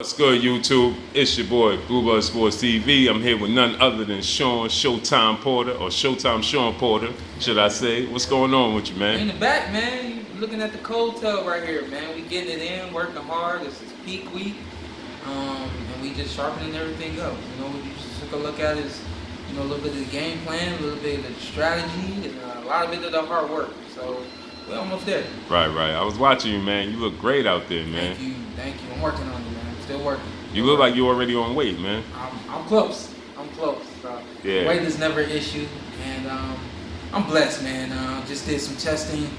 What's good, YouTube? It's your boy, Bluebird Sports TV. I'm here with none other than Shawn Showtime Porter, or Showtime Shawn Porter, should I say. What's going on with you, man? In the back, man. You looking at the cold tub right here, man. We getting it in, working hard. This is peak week. And we just sharpening everything up. You know, what you just took a look at is, you know, a little bit of the game plan, a little bit of the strategy, and a lot of it of the hard work. So we're almost there. Right. I was watching you, man. You look great out there, man. Thank you. I'm working on it, man. Still working. You look like you're already on weight, man. I'm close. So Yeah. Weight is never an issue, and I'm blessed, man. Just did some testing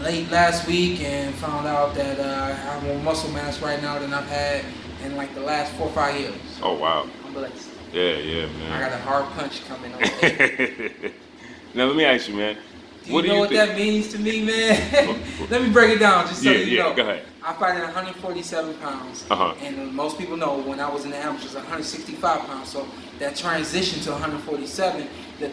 late last week and found out that I have more muscle mass right now than I've had in like the last 4 or 5 years. Oh, wow. I'm blessed. Yeah, man. I got a hard punch coming on. Now, let me ask you, man. Do you know what that means to me, man? Let me break it down just so you know. Go ahead. I fight at 147 pounds, and most people know when I was in the amateurs, 165 pounds. So that transition to 147, the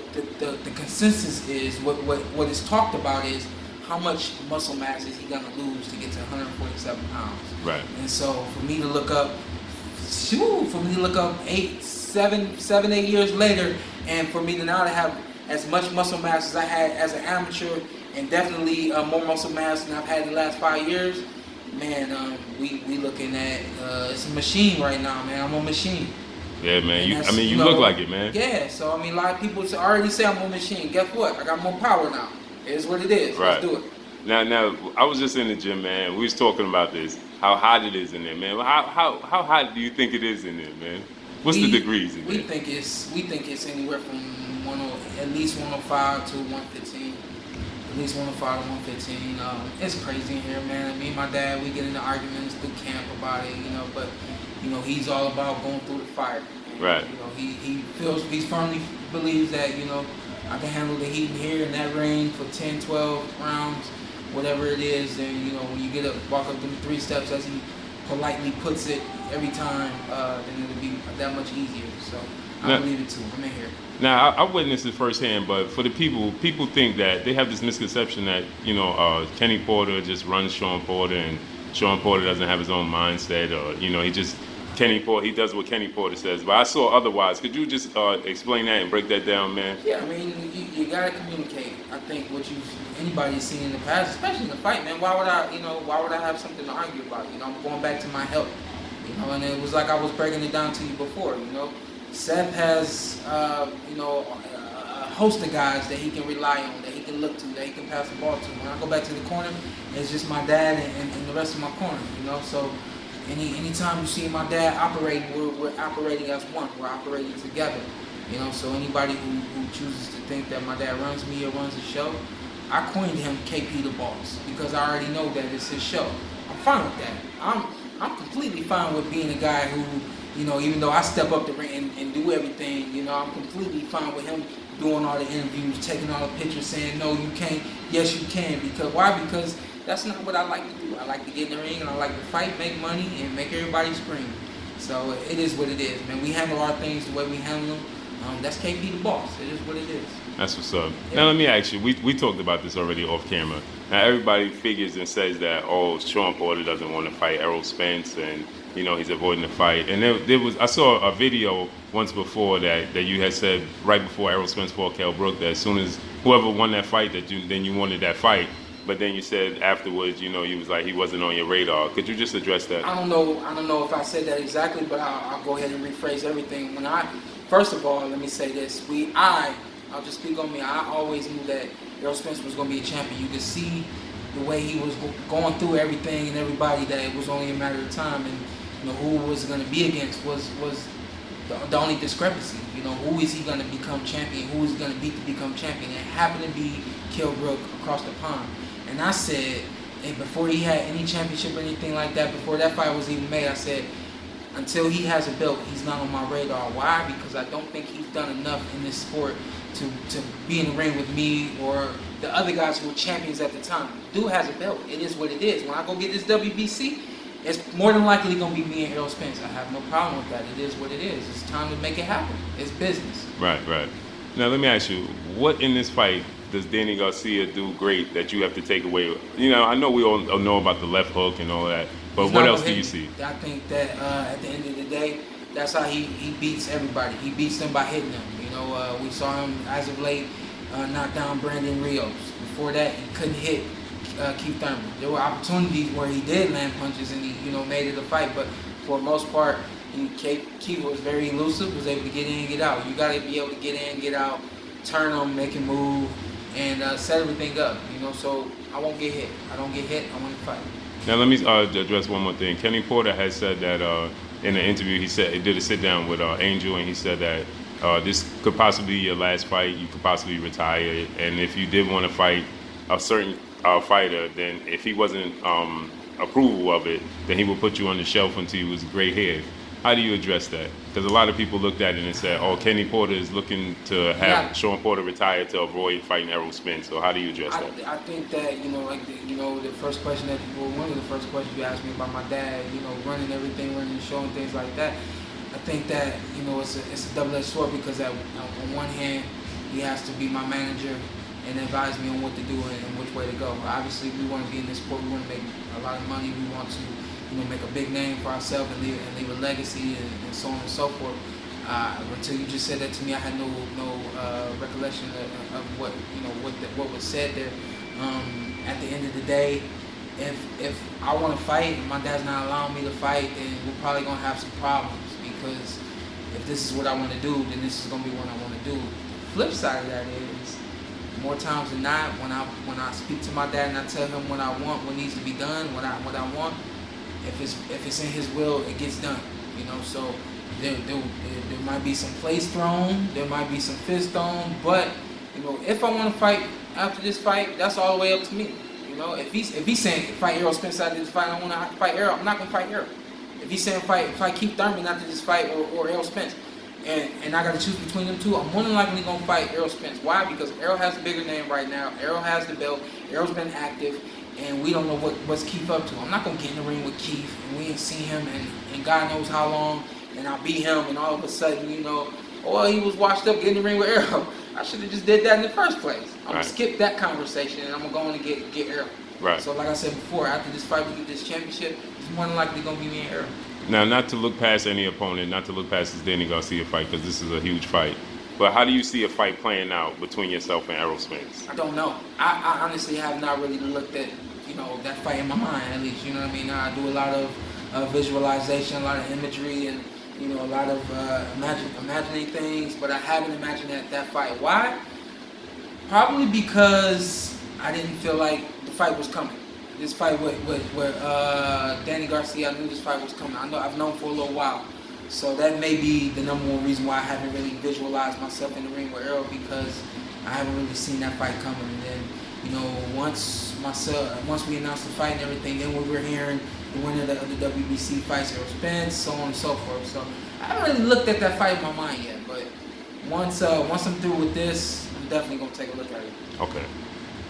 consensus is what is talked about is how much muscle mass is he gonna lose to get to 147 pounds. Right. And so for me to look up, 7, 8 years later, and for me to now to have as much muscle mass as I had as an amateur, and definitely more muscle mass than I've had in the last 5 years, man, we looking at it's a machine right now, man. I'm a machine. Yeah, man. You look like it, man. Yeah. So I mean, a lot of people already say I'm a machine. Guess what? I got more power now. It is what it is. Right. Let's do it. Now, I was just in the gym, man. We was talking about this, how hot it is in there, man. How hot do you think it is in there, man? What's the degrees in there? We think it's anywhere from at least 105 to 115. At least 105 to 115. It's crazy in here, man. Me and my dad, we get into arguments through camp about it, you know. But you know, he's all about going through the fire. And, right. You know, he firmly believes that, you know, I can handle the heat in here in that ring for 10, 12 rounds, whatever it is. And you know, when you get up, walk up them 3 steps, as he politely puts it every time, then it'll be that much easier. So I believe it too. I'm in here. Now, I witnessed it firsthand, but for the people think that they have this misconception that, you know, Kenny Porter just runs Shawn Porter, and Shawn Porter doesn't have his own mindset, or, you know, he does what Kenny Porter says. But I saw otherwise. Could you just explain that and break that down, man? Yeah, I mean, you gotta communicate. I think anybody's seen in the past, especially in the fight, man. Why would I have something to argue about? You know, I'm going back to my health. You know, and it was like I was breaking it down to you before. You know, Seth has, you know, a host of guys that he can rely on, that he can look to, that he can pass the ball to. When I go back to the corner, it's just my dad and the rest of my corner, you know. So anytime you see my dad operating, we're operating as one. We're operating together, you know. So anybody who chooses to think that my dad runs me or runs the show, I coined him KP the Boss because I already know that it's his show. I'm fine with that. I'm completely fine with being a guy who, you know, even though I step up the ring and do everything, you know, I'm completely fine with him doing all the interviews, taking all the pictures, saying, no, you can't, yes, you can. Because why? Because that's not what I like to do. I like to get in the ring and I like to fight, make money, and make everybody scream. So it is what it is, man. We handle our things the way we handle them. That's KP the Boss. It is what it is. That's what's up. Yeah. Now, let me ask you. We talked about this already off camera. Now, everybody figures and says that, oh, Shawn Porter doesn't want to fight Errol Spence, and, you know, he's avoiding the fight. And I saw a video once before that you had said right before Errol Spence fought Kell Brook that as soon as whoever won that fight, then you wanted that fight. But then you said afterwards, you know, you was like he wasn't on your radar. Could you just address that? I don't know if I said that exactly, but I'll go ahead and rephrase everything. First of all, let me say this. I'll just speak on me. I always knew that Errol Spence was going to be a champion. You could see the way he was going through everything and everybody, that it was only a matter of time. And you know, who was going to be against was the only discrepancy. You know, who is he going to become champion? Who is he going to beat to become champion? It happened to be Kell Brook across the pond. And I said, and before he had any championship or anything like that, before that fight was even made, I said, until he has a belt, he's not on my radar. Why? Because I don't think he's done enough in this sport to be in the ring with me or the other guys who were champions at the time. Dude has a belt. It is what it is. When I go get this WBC, it's more than likely going to be me and Errol Spence. I have no problem with that. It is what it is. It's time to make it happen. It's business. Right. Now, let me ask you, what in this fight does Danny Garcia do great that you have to take away? You know, I know we all know about the left hook and all that, But what else do you see? I think that at the end of the day, that's how he beats everybody. He beats them by hitting them. You know, we saw him as of late knock down Brandon Rios. Before that, he couldn't hit Keith Thurman. There were opportunities where he did land punches and he, made it a fight, but for the most part, Keith was very elusive, was able to get in and get out. You got to be able to get in, get out, turn them, make him move, and set everything up. So I won't get hit. I don't get hit. I want to fight. Now let me address one more thing. Kenny Porter has said that in an interview, he said he did a sit down with Angel, and he said that this could possibly be your last fight. You could possibly retire, and if you did want to fight a certain fighter, then if he wasn't approval of it, then he would put you on the shelf until you was gray haired. How do you address that? Because a lot of people looked at it and said, "Oh, Kenny Porter is looking to have Shawn Porter retire to avoid fighting Errol Spence." So how do you address that? I think that the first question one of the first questions you asked me about my dad, running everything, running the show and things like that. I think that it's a double-edged sword because on one hand he has to be my manager and advise me on what to do and which way to go. Obviously, we want to be in this sport. We want to make a lot of money. We want to make a big name for ourselves and leave a legacy and so on and so forth. Until you just said that to me, I had no recollection of what was said there. At the end of the day, if I want to fight and my dad's not allowing me to fight, then we're probably gonna have some problems, because if this is what I want to do, then this is gonna be what I want to do. The flip side of that is, more times than not, when I speak to my dad and I tell him what I want, what needs to be done, what I want. If it's in his will, it gets done. So there might be some plays thrown, there might be some fists thrown, but if I want to fight after this fight, that's all the way up to me. If he's saying fight Errol Spence after this fight, I want to fight Errol, I'm not gonna fight Errol. If he's saying fight Keith Thurman after this fight or Errol Spence, and I got to choose between them two, I'm more than likely going to fight Errol Spence. Why? Because Errol has a bigger name right now. Errol has the belt. Errol's been active, and we don't know what's Keith up to. I'm not going to get in the ring with Keith, and we ain't seen him and God knows how long, and I'll beat him, and all of a sudden, he was washed up getting in the ring with Errol. I should have just did that in the first place. I'm going to skip that conversation, and I'm going to go on and get Errol. Right. So like I said before, after this fight, we get this championship, it's more than likely going to be me and Errol. Now, not to look past any opponent, not to look past this Danny Garcia fight, because this is a huge fight. But how do you see a fight playing out between yourself and Errol Spence? I don't know. I honestly have not really looked at, that fight in my mind, at least. You know what I mean? I do a lot of visualization, a lot of imagery, and, a lot of imagining things, but I haven't imagined that fight. Why? Probably because I didn't feel like the fight was coming. This fight with Danny Garcia, I knew this fight was coming. I've known for a little while. So that may be the number one reason why I haven't really visualized myself in the ring with Errol, because I haven't really seen that fight coming. And then, once we announced the fight and everything, then we were hearing the winner of the WBC fights, Errol Spence, so on and so forth. So I haven't really looked at that fight in my mind yet. But once I'm through with this, I'm definitely going to take a look at it. Okay.